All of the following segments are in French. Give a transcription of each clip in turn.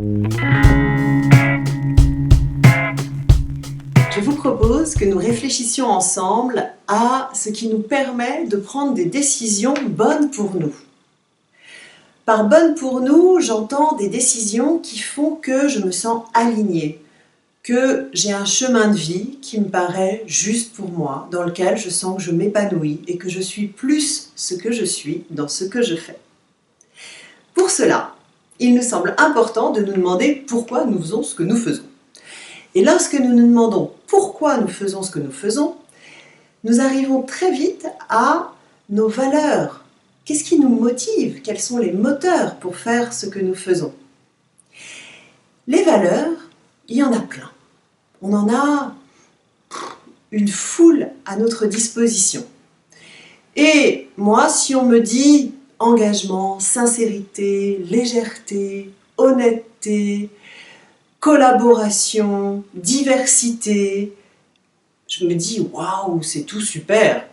Je vous propose que nous réfléchissions ensemble à ce qui nous permet de prendre des décisions bonnes pour nous. Par bonnes pour nous, j'entends des décisions qui font que je me sens alignée, que j'ai un chemin de vie qui me paraît juste pour moi, dans lequel je sens que je m'épanouis et que je suis plus ce que je suis dans ce que je fais. Pour cela, il nous semble important de nous demander pourquoi nous faisons ce que nous faisons. Et lorsque nous nous demandons pourquoi nous faisons ce que nous faisons, nous arrivons très vite à nos valeurs. Qu'est-ce qui nous motive? Quels sont les moteurs pour faire ce que nous faisons? Les valeurs, il y en a plein. On en a une foule à notre disposition. Et moi, si on me dit engagement, sincérité, légèreté, honnêteté, collaboration, diversité, je me dis waouh, c'est tout super.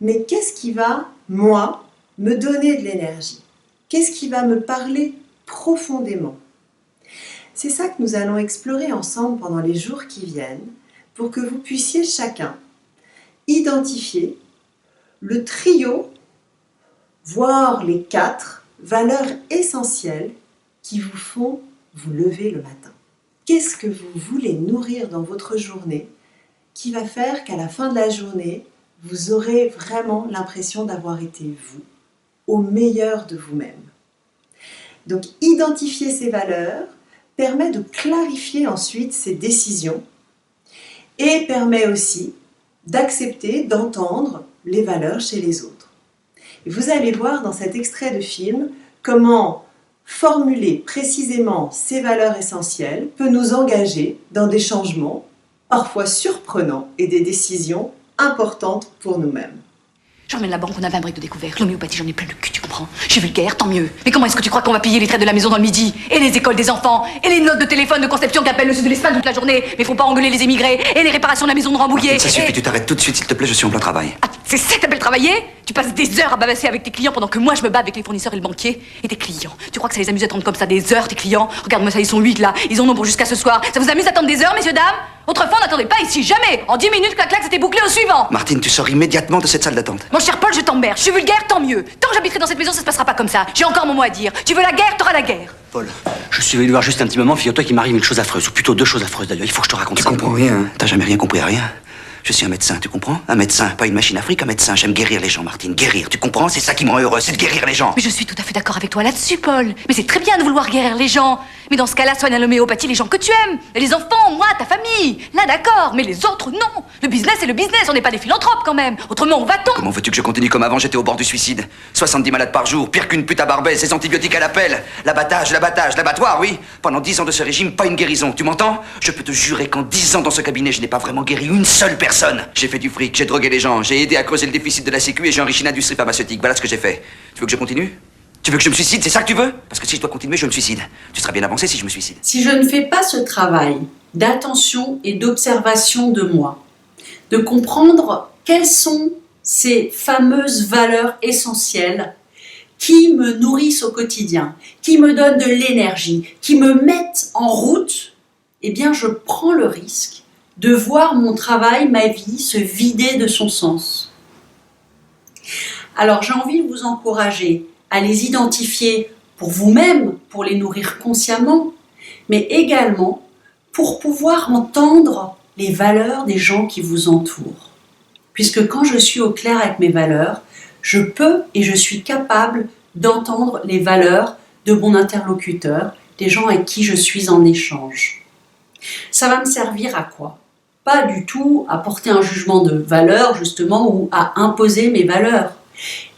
Mais qu'est-ce qui va, moi, me donner de l'énergie? Qu'est-ce qui va me parler profondément? C'est ça que nous allons explorer ensemble pendant les jours qui viennent pour que vous puissiez chacun identifier le trio, voire les 4 valeurs essentielles qui vous font vous lever le matin. Qu'est-ce que vous voulez nourrir dans votre journée qui va faire qu'à la fin de la journée, vous aurez vraiment l'impression d'avoir été vous, au meilleur de vous-même. Donc, identifier ces valeurs permet de clarifier ensuite ses décisions et permet aussi d'accepter, d'entendre les valeurs chez les autres. Et vous allez voir dans cet extrait de film comment formuler précisément ces valeurs essentielles peut nous engager dans des changements parfois surprenants et des décisions importantes pour nous-mêmes. Je remets la banque, on avait un break de découverte. L'homéopathie, j'en ai plein le cul, tu comprends? Je suis vulgaire, tant mieux. Mais comment est-ce que tu crois qu'on va payer les traits de la maison dans le midi? Et les écoles des enfants? Et les notes de téléphone de conception qui appellent le sud de l'Espagne toute la journée? Mais faut pas engueuler les émigrés? Et les réparations de la maison de Rambouillet? Ça suffit, tu t'arrêtes tout de suite, s'il te plaît, je suis en plein travail. Ah, c'est ça que t'appelles travailler? Tu passes des heures à bavasser avec tes clients pendant que moi je me bats avec les fournisseurs et le banquier. Et tes clients? Tu crois que ça les amuse d'attendre comme ça des heures, tes clients? Regarde-moi ça, ils sont 8 là. Ils en ont pour jusqu'à ce soir. Ça vous amuse d'attendre des heures, messieurs, dames? Autrefois, on n'attendait pas ici, jamais. En 10 minutes, clac-clac, c'était bouclé au suivant. Martine, tu sors immédiatement de cette salle d'attente. Mon cher Paul, je t'emmerde. Je suis vulgaire, tant mieux. Tant que j'habiterai dans cette maison, ça se passera pas comme ça. J'ai encore mon mot à dire. Tu veux la guerre, t'auras la guerre. Paul, je suis venu voir juste un petit moment, figure-toi qu'il m'arrive une chose affreuse, ou plutôt 2 choses affreuses d'ailleurs. Il faut que je te raconte ça. Tu comprends rien, hein? T'as jamais rien compris à rien. Je suis un médecin, tu comprends? Un médecin, pas une machine à fric, un médecin. J'aime guérir les gens, Martine. Guérir, tu comprends? C'est ça qui me rend heureux, c'est de guérir les gens. Mais je suis tout à fait d'accord avec toi là-dessus, Paul. Mais c'est très bien de vouloir guérir les gens. Mais dans ce cas-là, soigne à l'homéopathie les gens que tu aimes. Et les enfants, moi, ta famille. Là, d'accord. Mais les autres, non. Le business, c'est le business. On n'est pas des philanthropes, quand même. Autrement, on va-t-on? Comment veux-tu que je continue comme avant? J'étais au bord du suicide. 70 malades par jour, pire qu'une pute à Barbès, ces antibiotiques à l'appel. L'abattage, l'abattoir, oui. Pendant 10 ans de ce régime, pas une guérison. Tu m'entends? Je peux te jurer qu'en 10 ans dans ce cabinet, je n'ai pas vraiment guéri une seule personne. J'ai fait du fric, j'ai drogué les gens, j'ai aidé à creuser le déficit de la sécu et j'ai enrichi l'industrie pharmaceutique. Voilà ce que j'ai fait. Tu veux que je continue? Tu veux que je me suicide? C'est ça que tu veux? Parce que si je dois continuer, je me suicide. Tu seras bien avancé si je me suicide. Si je ne fais pas ce travail d'attention et d'observation de moi, de comprendre quelles sont ces fameuses valeurs essentielles qui me nourrissent au quotidien, qui me donnent de l'énergie, qui me mettent en route, eh bien je prends le risque de voir mon travail, ma vie, se vider de son sens. Alors j'ai envie de vous encourager à les identifier pour vous-même, pour les nourrir consciemment, mais également pour pouvoir entendre les valeurs des gens qui vous entourent. Puisque quand je suis au clair avec mes valeurs, je peux et je suis capable d'entendre les valeurs de mon interlocuteur, des gens avec qui je suis en échange. Ça va me servir à quoi? Pas du tout à porter un jugement de valeur, justement, ou à imposer mes valeurs.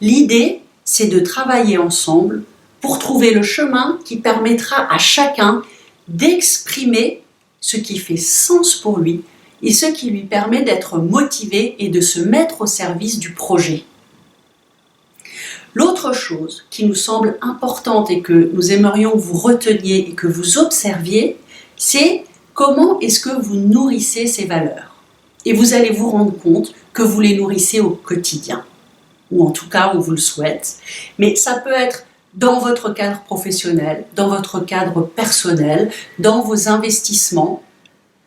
L'idée, c'est de travailler ensemble pour trouver le chemin qui permettra à chacun d'exprimer ce qui fait sens pour lui et ce qui lui permet d'être motivé et de se mettre au service du projet. L'autre chose qui nous semble importante et que nous aimerions que vous reteniez et que vous observiez, c'est comment est-ce que vous nourrissez ces valeurs. Et vous allez vous rendre compte que vous les nourrissez au quotidien, ou en tout cas on vous le souhaite. Mais ça peut être dans votre cadre professionnel, dans votre cadre personnel, dans vos investissements,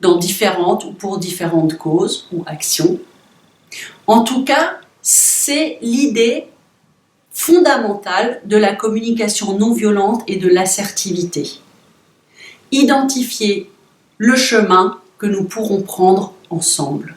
dans différentes ou pour différentes causes ou actions. En tout cas, c'est l'idée fondamentale de la communication non violente et de l'assertivité. Identifier le chemin que nous pourrons prendre ensemble.